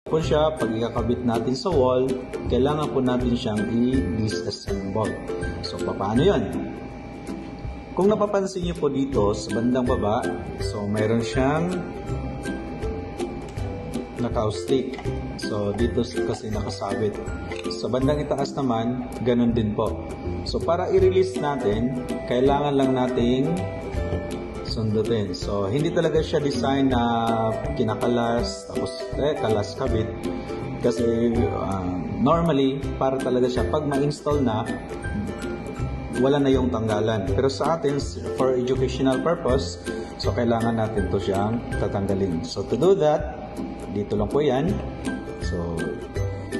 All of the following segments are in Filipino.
po siya, pag ikakabit natin sa wall, kailangan po natin siyang i-disassemble. So, paano yun? Kung napapansin niyo po dito sa bandang baba, so mayroon siyang naka-stick. So, dito kasi nakasabit. Sa bandang itaas naman, ganun din po. So, para i-release natin, kailangan lang nating sundutin. So, hindi talaga siya design na kinakalas, tapos kalas kabit. Kasi, normally, para talaga siya, pag ma-install na, wala na yung tanggalan. Pero sa atin, for educational purpose, so, kailangan natin to siyang tatanggalin. So, to do that, dito lang po yan. So,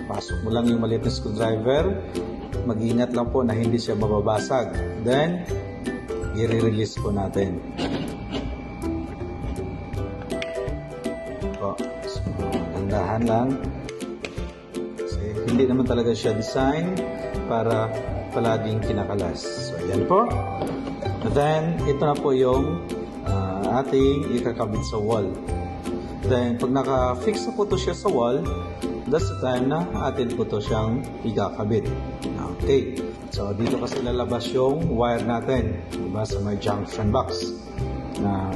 pasok mo lang yung maliit na screwdriver. Mag-ingat lang po na hindi siya mababasag. Then, i-release po natin. So, dandahan lang. Kasi hindi naman talaga siya design para palaging kinakalas. So, yan po. Then, ito na po yung ating ikakabit sa wall. Then, pag naka-fix na po ito siya sa wall, that's the time na atin po ito siyang ikakabit. Okay. So, dito kasi lalabas yung wire natin. Diba? Sa may junction box na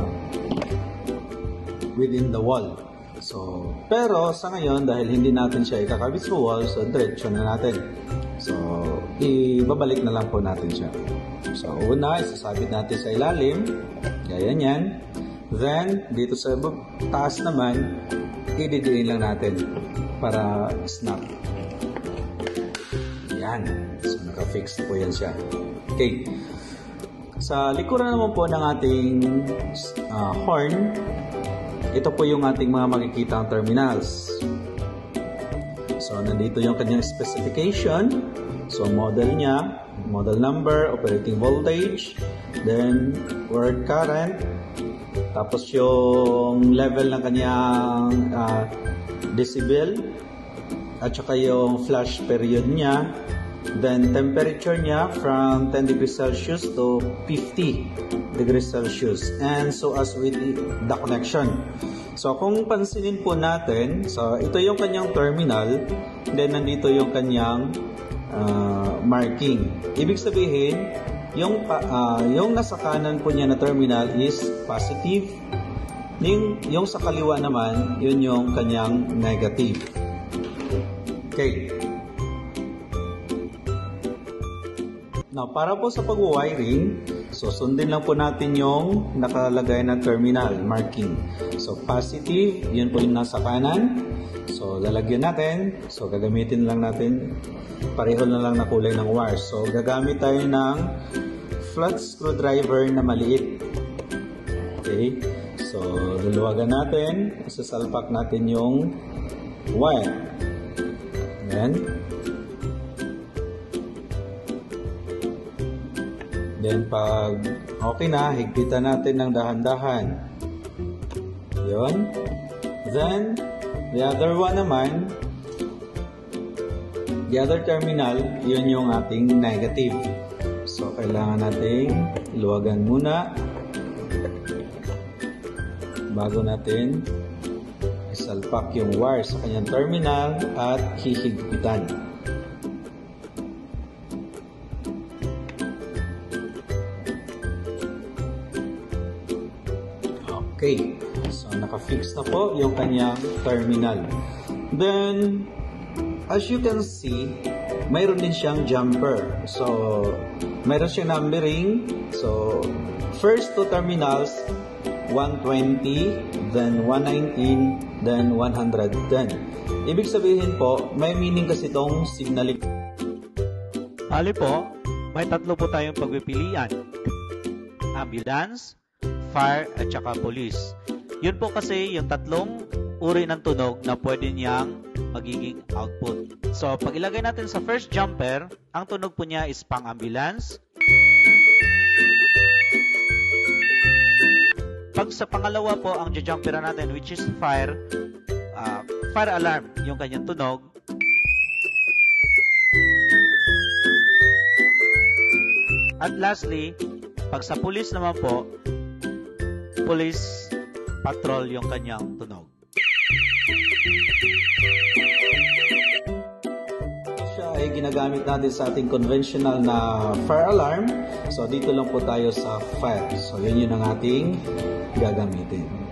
within the wall. So, pero sa ngayon, dahil hindi natin siya ikakabit sa wall, so diretso na natin. So, ibabalik na lang po natin siya. So, una, isasabit natin sa ilalim. Gaya niyan. Then, dito sa taas naman, ididiin lang natin para snap. Yan. So, naka-fix po yan siya. Okay. Sa likuran naman po ng ating horn, ito po yung ating mga makikitang terminals. So, nandito yung kanyang specification. So, model niya, model number, operating voltage, then word current, tapos yung level ng kanyang decibel, at saka yung flash period niya, then temperature niya from 10 degrees Celsius to 50 degrees Celsius, and so as with the connection. So kung pansinin po natin, so ito yung kanyang terminal, then nandito yung kanyang marking. Ibig sabihin, yung nasa kanan po niya na terminal is positive. Yung sa kaliwa naman, yun yung kanyang negative. Okay. Now, para po sa pag-wiring, so sundin lang po natin yung nakalagay na terminal marking. So, positive, yun po yung nasa kanan. So, lalagyan natin. So, gagamitin lang natin. Pareho na lang na kulay ng wire. So, gagamit tayo ng flat screwdriver na maliit. Okay. So, luluwagan natin. Sasalpak natin yung wire. Ayan. Then, pag okay na, higpitan natin ng dahan-dahan. Yun. Then, the other one naman, the other terminal, yun yung ating negative. So, kailangan nating luwagan muna bago natin isalpak yung wire sa kanyang terminal at hihigpitan. Okay. So, naka-fix na po yung kanyang terminal. Then, as you can see, mayroon din siyang jumper. So, mayroon siyang numbering. So, first two terminals, 120, then 119, then 110. Ibig sabihin po, may meaning kasi itong signaling. Bali po, may tatlo po tayong pagpipilian. Ambulance, fire, at saka police. Yun po kasi yung tatlong uri ng tunog na pwede niyang magiging output. So, pag ilagay natin sa first jumper, ang tunog po niya is pang-ambulance. Pag sa pangalawa po, ang jumper natin, which is fire, fire alarm, yung kanyang tunog. At lastly, pag sa police naman po, police patrol yung kanyang tunog. siya ay ginagamit natin sa ating conventional na fire alarm. So dito lang po tayo sa fire. So yun ang ating gagamitin.